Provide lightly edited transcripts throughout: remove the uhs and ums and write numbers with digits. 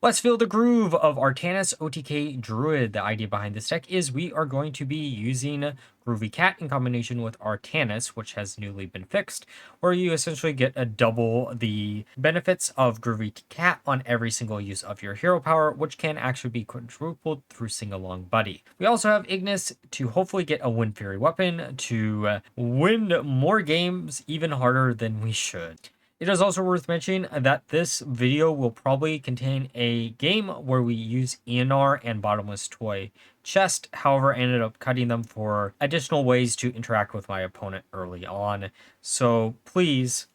Let's feel the groove of Artanis OTK Druid. The idea behind this deck is we are going to be using Groovy Cat in combination with Artanis, which has newly been fixed, where you essentially get a double the benefits of Groovy Cat on every single use of your hero power, which can actually be quadrupled through Sing-Along Buddy. We also have Ignis to hopefully get a Win-dfury weapon to win more games even harder than we should. It is also worth mentioning that this video will probably contain a game where we use ENR and Bottomless Toy Chest. However, I ended up cutting them for additional ways to interact with my opponent early on. So please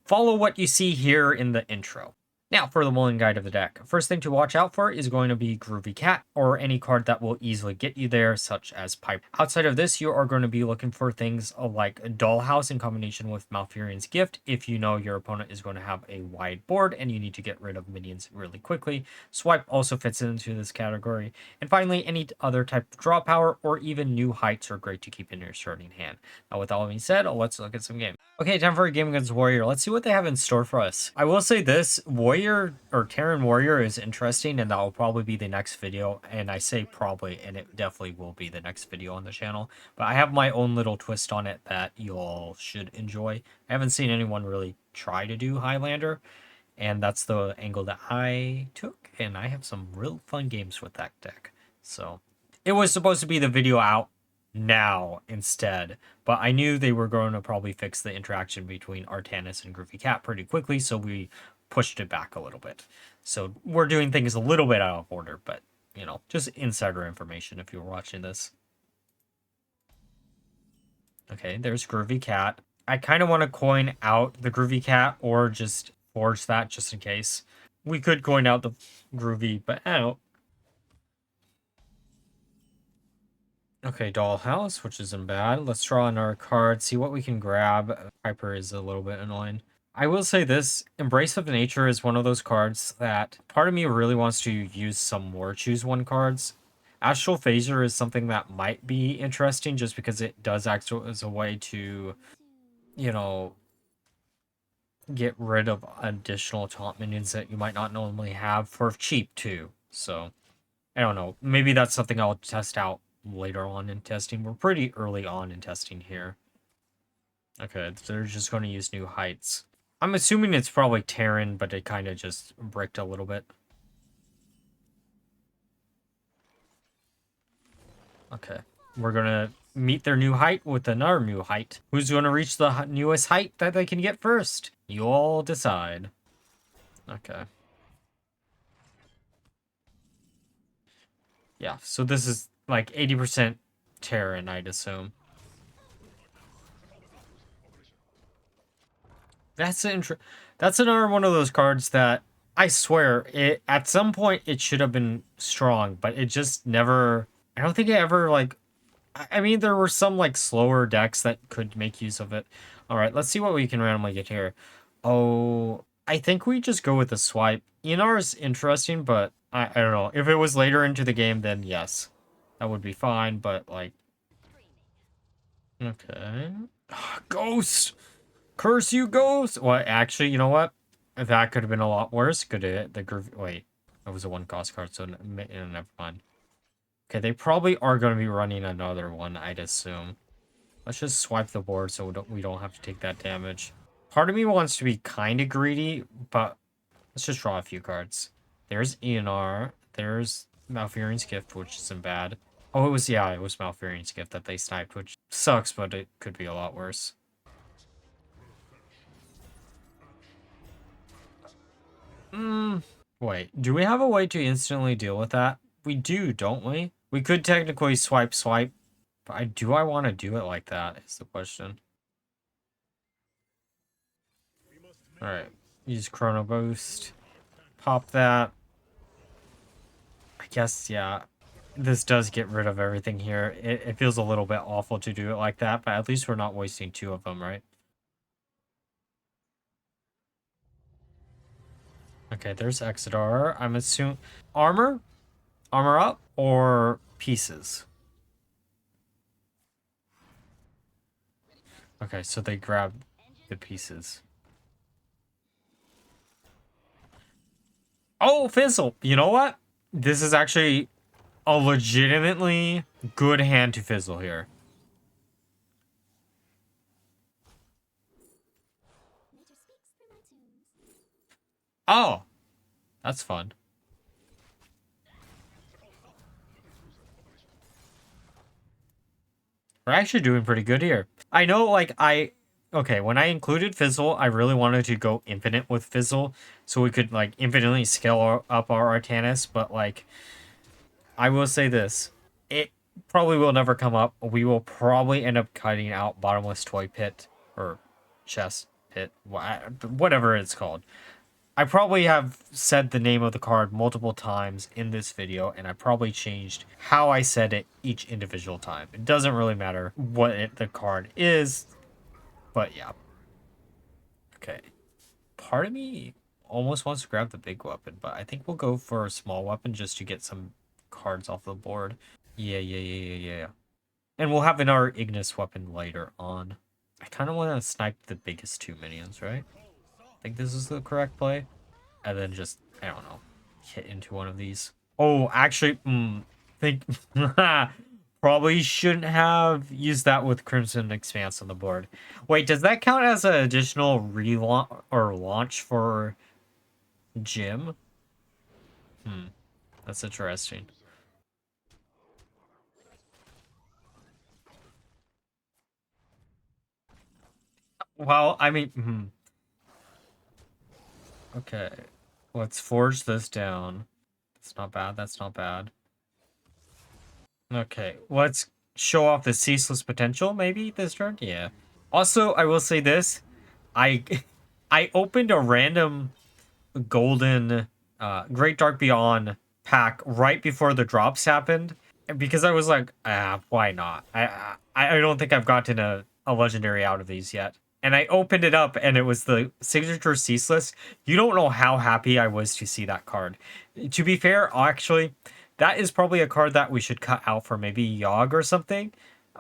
follow what you see here in the intro. Now for the Mulligan guide of the deck. First thing to watch out for is going to be Groovy Cat, or any card that will easily get you there, such as Pipe. Outside of this, you are going to be looking for things like Dollhouse in combination with Malfurion's Gift, if you know your opponent is going to have a wide board and you need to get rid of minions really quickly. Swipe also fits into this category. And finally, any other type of draw power or even new heights are great to keep in your starting hand. Now with all being said, let's look at some games. Okay, time for a game against Warrior. Let's see what they have in store for us. I will say this, Warrior or Terran Warrior is interesting, and that will probably be the next video. And I say probably, and it definitely will be the next video on the channel. But I have my own little twist on it that you all should enjoy. I haven't seen anyone really try to do Highlander, and that's the angle that I took. And I have some real fun games with that deck. So it was supposed to be the video out now instead, but I knew they were going to probably fix the interaction between Artanis and Groovy Cat pretty quickly, so we pushed it back a little bit. So we're doing things a little bit out of order, but you know, just insider information if you were watching this. Okay, there's Groovy Cat. I kind of want to coin out the Groovy Cat or just forge that just in case. We could coin out the Groovy, but I don't. Okay, Dollhouse, which isn't bad. Let's draw another card, see what we can grab. Piper is a little bit annoying. I will say this, Embrace of Nature is one of those cards that part of me really wants to use some more choose one cards. Astral Phaser is something that might be interesting just because it does act as a way to, you know, get rid of additional taunt minions that you might not normally have for cheap too. So, I don't know. Maybe that's something I'll test out later on in testing. We're pretty early on in testing here. Okay, they're just going to use new heights. I'm assuming it's probably Terran, but it kind of just bricked a little bit. Okay, we're going to meet their new height with another new height. Who's going to reach the newest height that they can get first? You all decide. Okay. Yeah, so this is like 80% Terran, I'd assume. That's another one of those cards that I swear it at some point it should have been strong, but it just never. I don't think it ever like. I mean, there were some like slower decks that could make use of it. All right, let's see what we can randomly get here. Oh, I think we just go with the swipe. ENR is interesting, but I don't know. If it was later into the game, then yes, that would be fine. But like, okay, Ghost. Curse you, Ghost! Well, actually, you know what? That could have been a lot worse. Could it? Wait, that was a one-cost card, so never mind. Okay, they probably are going to be running another one, I'd assume. Let's just swipe the board so we don't have to take that damage. Part of me wants to be kind of greedy, but let's just draw a few cards. There's ENR. There's Malfurion's Gift, which isn't bad. Oh, it was Malfurion's Gift that they sniped, which sucks, but it could be a lot worse. Wait, do we have a way to instantly deal with that? We do, don't we? We could technically swipe, but do I want to do it like that is the question. Alright, use Chrono Boost. Pop that. I guess, yeah. This does get rid of everything here. It feels a little bit awful to do it like that, but at least we're not wasting two of them, right? Okay, there's Exodar. I'm assuming... Armor? Armor up? Or pieces? Okay, so they grab the pieces. Oh, Fizzle. You know what? This is actually a legitimately good hand to Fizzle here. Oh, that's fun. We're actually doing pretty good here. I know, like, okay, when I included Fizzle, I really wanted to go infinite with Fizzle, so we could, like, infinitely scale up our Artanis, but, like, I will say this. It probably will never come up. We will probably end up cutting out Bottomless Toy Pit, or Chess Pit, whatever it's called. I probably have said the name of the card multiple times in this video, and I probably changed how I said it each individual time. It doesn't really matter what the card is, but yeah. Okay. Part of me almost wants to grab the big weapon, but I think we'll go for a small weapon just to get some cards off the board. Yeah. And we'll have our Ignis weapon later on. I kind of want to snipe the biggest two minions, right? I think this is the correct play. And then just, I don't know, hit into one of these. Oh, actually, think probably shouldn't have used that with Crimson Expanse on the board. Wait, does that count as an additional relaunch or launch for Jim? That's interesting. Well, I mean, okay. Let's forge this down. That's not bad. That's not bad. Okay, let's show off the ceaseless potential maybe this turn. Yeah. Also, I will say this. I I opened a random golden Great Dark Beyond pack right before the drops happened because I was like, why not? I don't think I've gotten a legendary out of these yet. And I opened it up and it was the signature ceaseless. You don't know how happy I was to see that card. To be fair, actually, that is probably a card that we should cut out for maybe Yogg or something.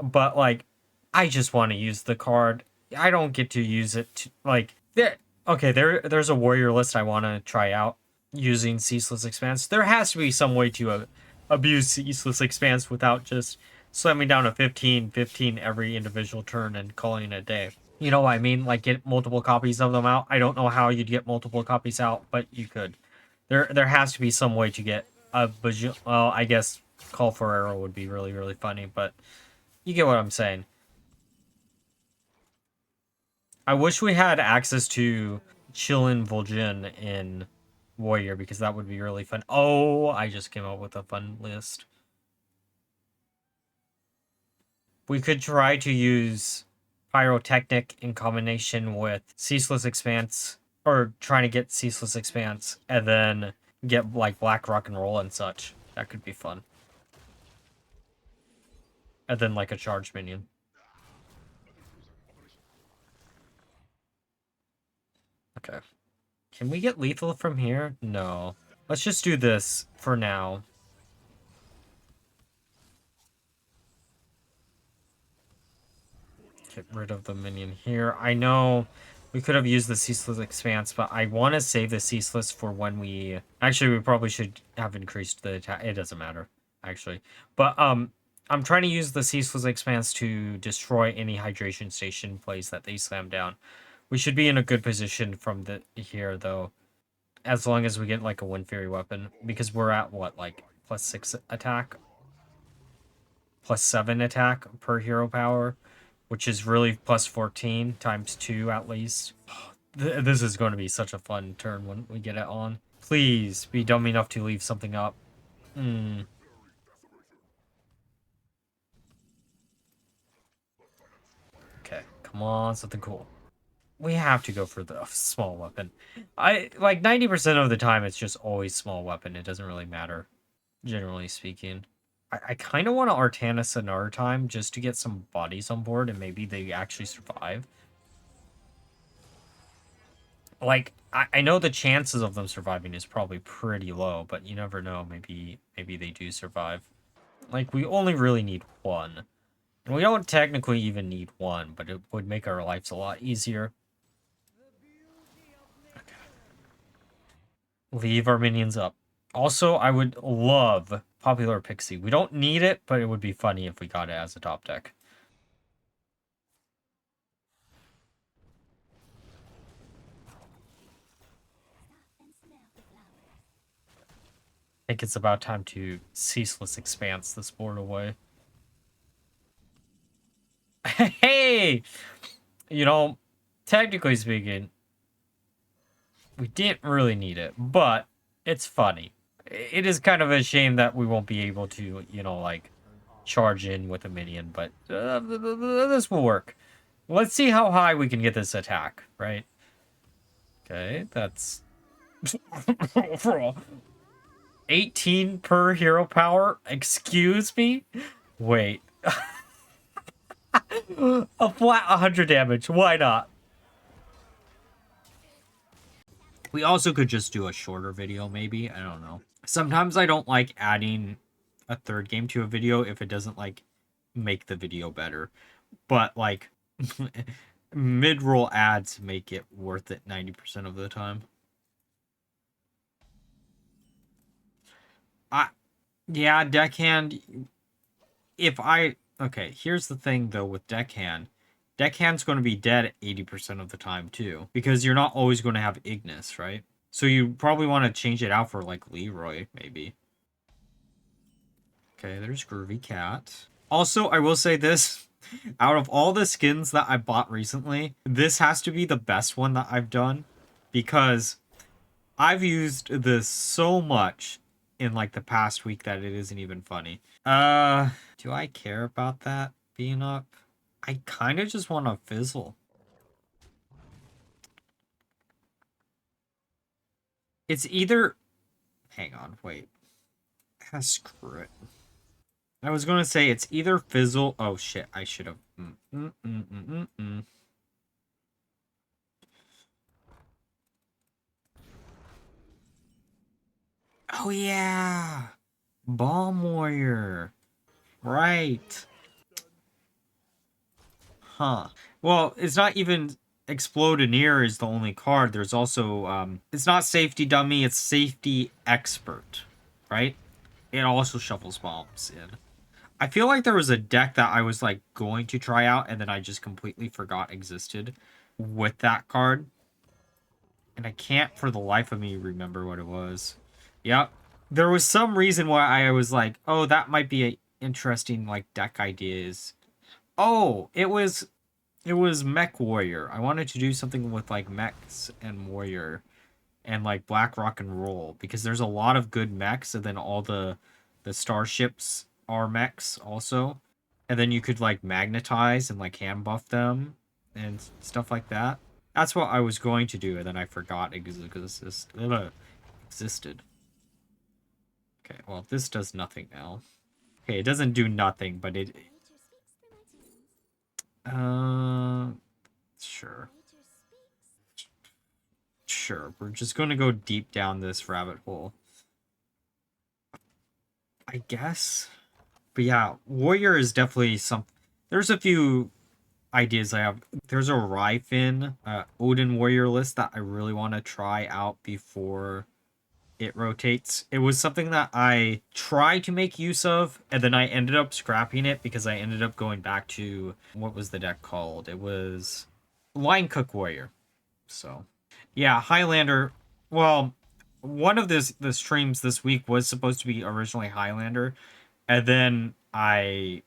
But like, I just want to use the card. I don't get to use it to, like there. Okay, there's a warrior list I want to try out using Ceaseless Expanse. There has to be some way to abuse Ceaseless Expanse without just slamming down a 15/15 every individual turn and calling it a day. You know what I mean? Like get multiple copies of them out. I don't know how you'd get multiple copies out, but you could. There has to be some way to get a well, I guess Call for Arrow would be really, really funny, but you get what I'm saying. I wish we had access to Chillin' Vol'jin in Warrior because that would be really fun. Oh, I just came up with a fun list. We could try to use Pyrotechnic in combination with Ceaseless Expanse, or trying to get Ceaseless Expanse, and then get like Black Rock and Roll and such. That could be fun. And then like a charge minion. Okay. Can we get lethal from here? No. Let's just do this for now. Get rid of the minion here. I know we could have used the Ceaseless Expanse, but I want to save the Ceaseless for when we... Actually, we probably should have increased the attack. It doesn't matter, actually. But I'm trying to use the Ceaseless Expanse to destroy any hydration station plays that they slam down. We should be in a good position from here, though. As long as we get, like, a Win-dfury weapon. Because we're at, what, like, +6 attack? +7 attack per hero power? Which is really +14 times 2 at least. This is going to be such a fun turn when we get it on. Please be dumb enough to leave something up. Okay, come on, something cool. We have to go for the small weapon. Like 90% of the time, it's just always small weapon. It doesn't really matter, generally speaking. I kind of want to Artanis another time just to get some bodies on board and maybe they actually survive. Like, I know the chances of them surviving is probably pretty low, but you never know. Maybe they do survive. Like, we only really need one. And we don't technically even need one, but it would make our lives a lot easier. Okay. Leave our minions up. Also, I would love Popular Pixie. We don't need it, but it would be funny if we got it as a top deck. I think it's about time to ceaseless expanse this board away. Hey! You know, technically speaking, we didn't really need it, but it's funny. It is kind of a shame that we won't be able to, you know, like, charge in with a minion, but this will work. Let's see how high we can get this attack, right? Okay, that's 18 per hero power. Excuse me? Wait. A flat 100 damage. Why not? We also could just do a shorter video, maybe. I don't know. Sometimes I don't like adding a third game to a video if it doesn't, like, make the video better. But, like, mid-roll ads make it worth it 90% of the time. Yeah, deckhand. Okay, here's the thing though with deckhand. Deckhand's going to be dead 80% of the time too, because you're not always going to have Ignis, right? So you probably want to change it out for like Leroy, maybe. Okay, there's Groovy Cat. Also, I will say this. Out of all the skins that I bought recently, this has to be the best one that I've done, because I've used this so much in like the past week that it isn't even funny. Do I care about that being up? I kind of just want to fizzle. It's either... Hang on, wait. Screw it. I was going to say it's either fizzle... Oh, shit, I should have... Oh, yeah! Bomb Warrior. Right. Huh. Well, it's not even Explodeneer is the only card. There's also, it's not Safety Dummy, it's Safety Expert, right? It also shuffles bombs in. I feel like there was a deck that I was, like, going to try out, and then I just completely forgot existed with that card. And I can't for the life of me remember what it was. Yep. There was some reason why I was like, oh, that might be an interesting, like, deck ideas. Oh, it was Mech Warrior. I wanted to do something with like mechs and warrior and like black rock and roll, because there's a lot of good mechs, and then all the starships are mechs also. And then you could like magnetize and like hand buff them and stuff like that. That's what I was going to do, and then I forgot existed. Okay, well, this does nothing now. Okay, it doesn't do nothing, but it... Sure. Sure, we're just going to go deep down this rabbit hole, I guess. But yeah, Warrior is definitely some... There's a few ideas I have. There's a Ryfin, Odin Warrior list that I really want to try out before it rotates. It was something that I tried to make use of, and then I ended up scrapping it because I ended up going back to... What was the deck called? It was Line Cook Warrior. So... Yeah, Highlander. Well, one of the streams this week was supposed to be originally Highlander, and then I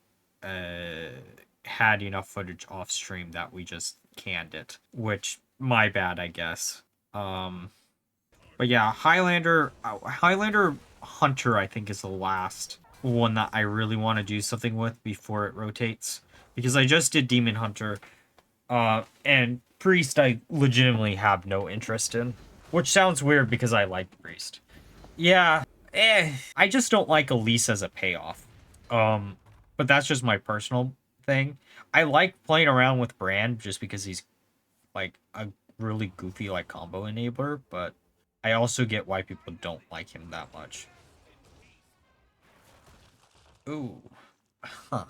had enough footage off stream that we just canned it, which my bad, I guess. But yeah, Highlander Hunter, I think, is the last one that I really want to do something with before it rotates, because I just did Demon Hunter. And Priest I legitimately have no interest in. Which sounds weird because I like Priest. Yeah, I just don't like Elise as a payoff. But that's just my personal thing. I like playing around with Brand just because he's, like, a really goofy, like, combo enabler, but I also get why people don't like him that much. Ooh. Huh.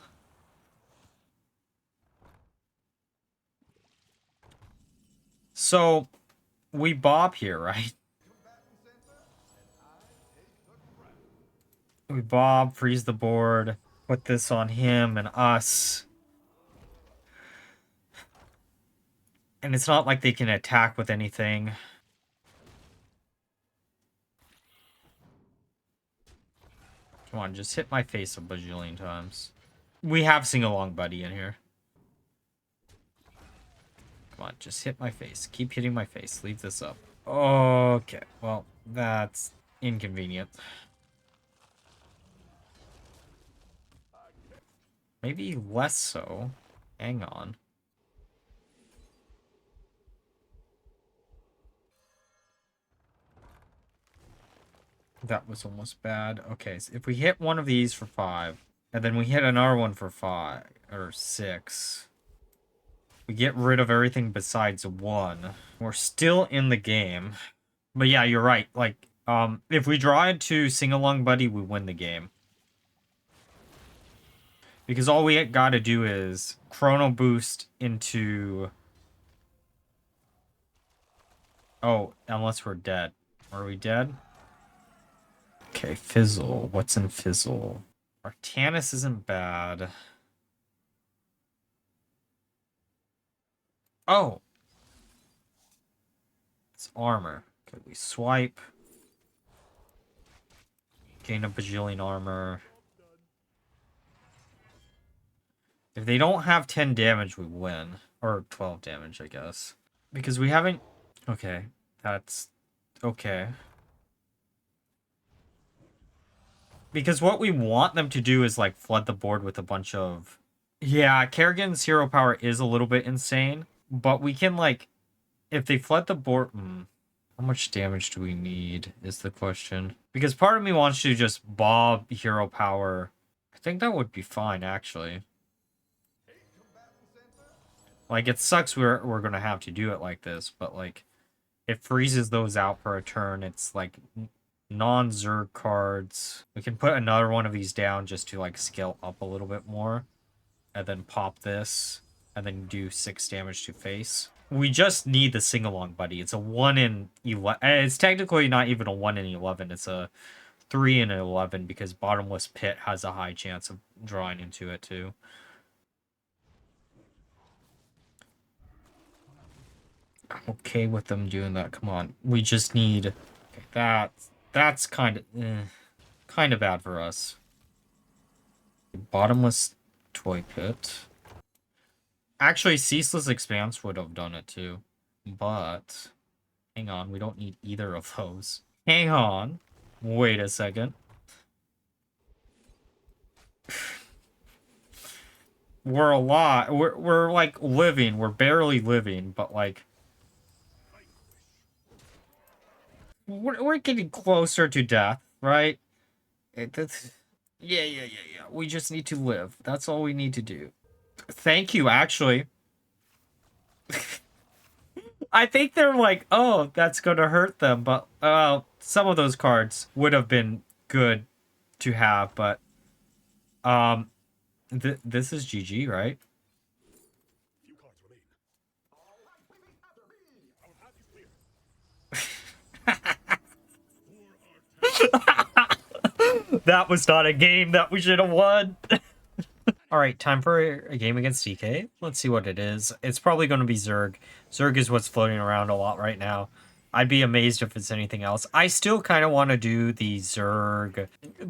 So, we bob here, right? We bob, freeze the board, put this on him and us. And it's not like they can attack with anything. Come on, just hit my face a bajillion times. We have Sing-Along Buddy in here. Come on, just hit my face. Keep hitting my face. Leave this up. Okay, well, that's inconvenient. Maybe less so. Hang on. That was almost bad. Okay, so if we hit one of these for 5, and then we hit another one for 5, or 6, we get rid of everything besides 1. We're still in the game. But yeah, you're right. Like, if we draw into Sing-Along Buddy, we win the game. Because all we gotta do is Chrono Boost into... Oh, unless we're dead. Are we dead? Okay, Fizzle. What's in Fizzle? Artanis isn't bad. Oh! It's armor. Okay, we swipe. Gain a bajillion armor. If they don't have 10 damage, we win. Or 12 damage, I guess. Because we haven't... Okay, that's... Okay. Because what we want them to do is, like, flood the board with a bunch of... Yeah, Kerrigan's hero power is a little bit insane. But we can, like... If they flood the board... How much damage do we need, is the question. Because part of me wants to just bob hero power. I think that would be fine, actually. Like, it sucks we're gonna have to do it like this, but, like, it freezes those out for a turn. It's, like, non-Zerg cards. We can put another one of these down just to, like, scale up a little bit more. And then pop this. And then do 6 damage to face. We just need the Sing-Along Buddy. It's a 1 in 11. It's technically not even a 1 in 11. It's a 3 in 11 because Bottomless Pit has a high chance of drawing into it, too. I'm okay with them doing that. Come on. We just need... Okay, that's kind of bad for us. Bottomless Toy Pit. Actually, Ceaseless Expanse would have done it too. But... Hang on, we don't need either of those. Hang on. Wait a second. We're alive. We're like living. We're barely living, but like... We're getting closer to death, right? Yeah. We just need to live. That's all we need to do. Thank you, actually. I think they're like, oh, that's going to hurt them, but some of those cards would have been good to have, but this is GG, right? That was not a game that we should have won. All right, time for a game against DK. Let's see what it is. It's probably going to be Zerg. Zerg is what's floating around a lot right now. I'd be amazed if it's anything else. I still kind of want to do the Zerg,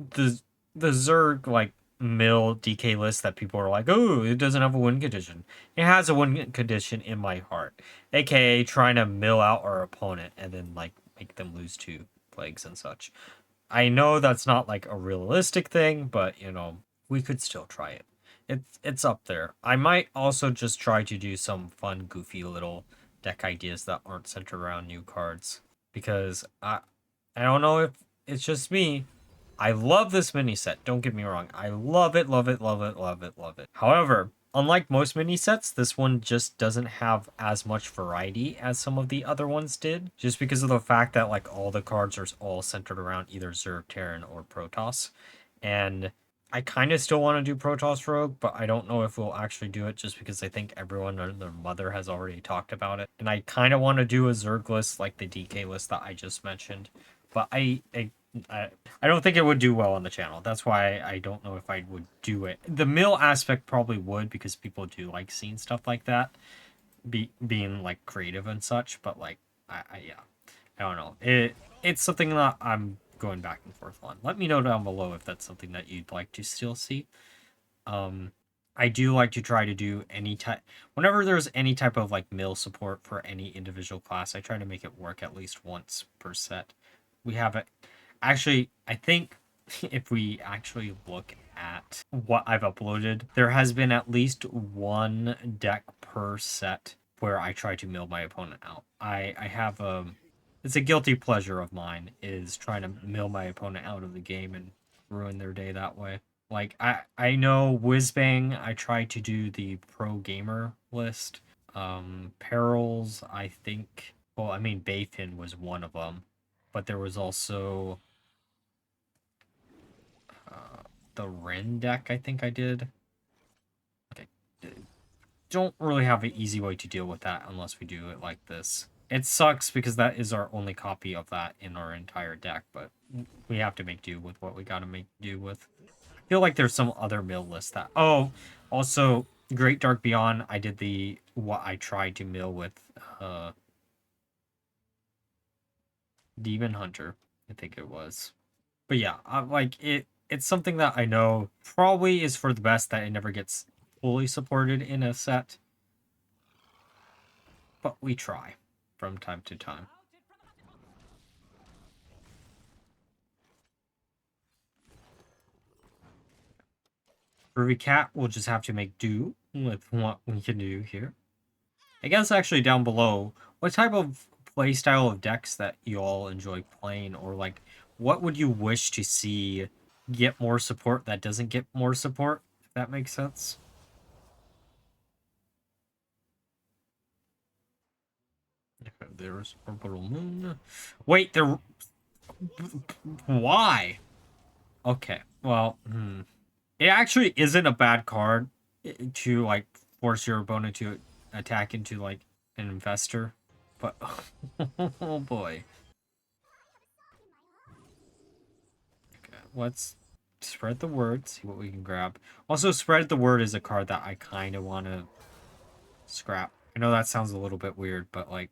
the Zerg like mill DK list that people are like, oh, it doesn't have a win condition. It has a win condition in my heart, aka trying to mill out our opponent and then like make them lose 2 plagues and such. I know that's not like a realistic thing, but you know, we could still try it. It's up there. I might also just try to do some fun, goofy little deck ideas that aren't centered around new cards. Because I don't know if it's just me. I love this mini set. Don't get me wrong. I love it, love it, love it, love it, love it. However, unlike most mini sets, this one just doesn't have as much variety as some of the other ones did. Just because of the fact that like all the cards are all centered around either Zerg, Terran, or Protoss. And I kind of still want to do Protoss Rogue, but I don't know if we'll actually do it just because I think everyone or their mother has already talked about it. And I kind of want to do a Zerg list like the DK list that I just mentioned. But I I don't think it would do well on the channel. That's why I don't know if I would do it. The mill aspect probably would, because people do like seeing stuff like that, being like creative and such. But like, yeah, I don't know. It's something that I'm going back and forth on. Let me know down below if that's something that you'd like to still see. I do like to try to do any type, whenever there's any type of like mill support for any individual class, I try to make it work at least once per set. We have it. Actually, I think if we actually look at what I've uploaded, there has been at least one deck per set where I try to mill my opponent out. I have it's a guilty pleasure of mine, is trying to mill my opponent out of the game and ruin their day that way. Like, I know Whizbang, I tried to do the pro gamer list. Perils, I think, well, I mean, Bayfin was one of them, but there was also the Ren deck, I think I did. Okay. Don't really have an easy way to deal with that unless we do it like this. It sucks because that is our only copy of that in our entire deck, but we have to make do with what we gotta make do with. I feel like there's some other mill list that... Oh, also, Great Dark Beyond, I did the... what I tried to mill with, Demon Hunter, I think it was. But yeah, like, it's something that I know probably is for the best that it never gets fully supported in a set. But we try from time to time. Groovy Cat will just have to make do with what we can do here. I guess actually down below, what type of playstyle of decks that you all enjoy playing, or like what would you wish to see get more support that doesn't get more support, if that makes sense? Okay, there's Orbital Moon. Wait, there... Why? Okay, well, it actually isn't a bad card to like force your opponent to attack into like an investor, but oh boy. Okay, let's spread the word, see what we can grab. Also, spread the word is a card that I kind of want to scrap. I know that sounds a little bit weird, but like,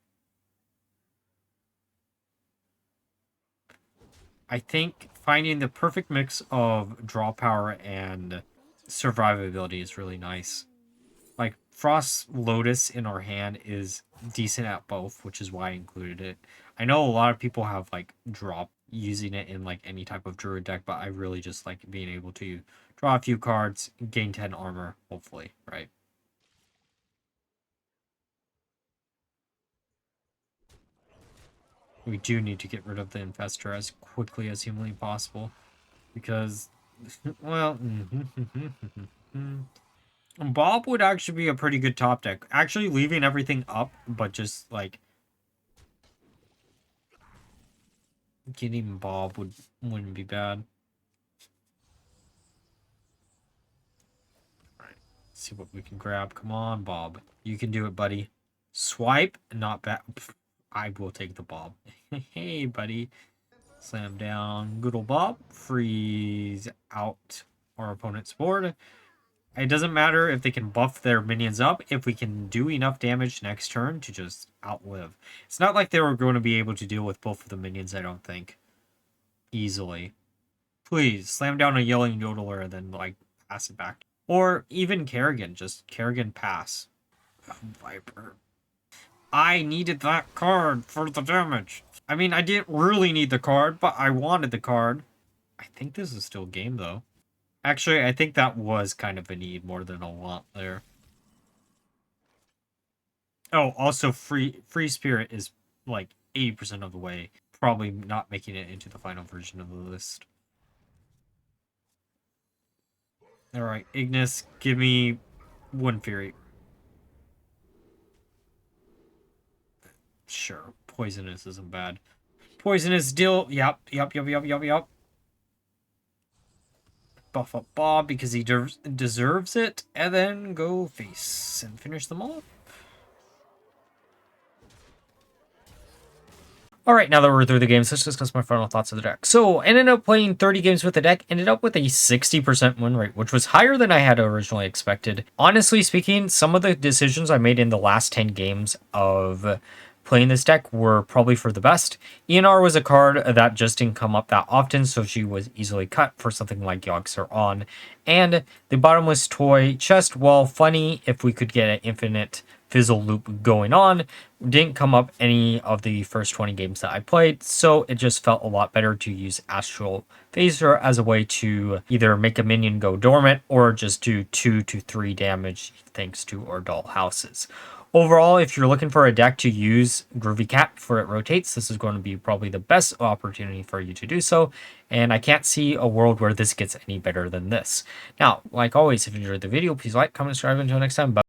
I think finding the perfect mix of draw power and survivability is really nice. Like, Frost Lotus in our hand is decent at both, which is why I included it. I know a lot of people have, like, drop using it in, like, any type of Druid deck, but I really just like being able to draw a few cards, gain 10 armor, hopefully, right? We do need to get rid of the Infestor as quickly as humanly possible, because, well... Bob would actually be a pretty good top deck. Actually leaving everything up, but just, like, getting Bob wouldn't be bad. Alright, see what we can grab. Come on, Bob. You can do it, buddy. Swipe, not bad. I will take the Bob. Hey, buddy. Slam down. Good old Bob. Freeze out our opponent's board. It doesn't matter if they can buff their minions up, if we can do enough damage next turn to just outlive. It's not like they were going to be able to deal with both of the minions, I don't think. Easily. Please, slam down a Yelling Yodeler and then, like, pass it back. Or even Kerrigan, just Kerrigan pass. Viper. I needed that card for the damage. I mean, I didn't really need the card, but I wanted the card. I think this is still game, though. Actually, I think that was kind of a need more than a want there. Oh, also free spirit is like 80% of the way. Probably not making it into the final version of the list. Alright, Ignis, give me Win-dfury. Sure, Poisonous isn't bad. Poisonous deal. Yep. Buff up Bob because he deserves it. And then go face and finish them all. All right, now that we're through the games, let's discuss my final thoughts of the deck. So, I ended up playing 30 games with the deck, ended up with a 60% win rate, which was higher than I had originally expected. Honestly speaking, some of the decisions I made in the last 10 games of playing this deck were probably for the best. ENR was a card that just didn't come up that often, so she was easily cut for something like Yogg-Saron on. And the bottomless toy chest, while funny if we could get an infinite fizzle loop going on, didn't come up any of the first 20 games that I played, so it just felt a lot better to use Astral Phaser as a way to either make a minion go dormant or just do 2 to 3 damage thanks to Ordal houses. Overall, if you're looking for a deck to use Groovy Cat before it rotates, this is going to be probably the best opportunity for you to do so, and I can't see a world where this gets any better than this. Now, like always, if you enjoyed the video, please like, comment, subscribe. Until next time, bye.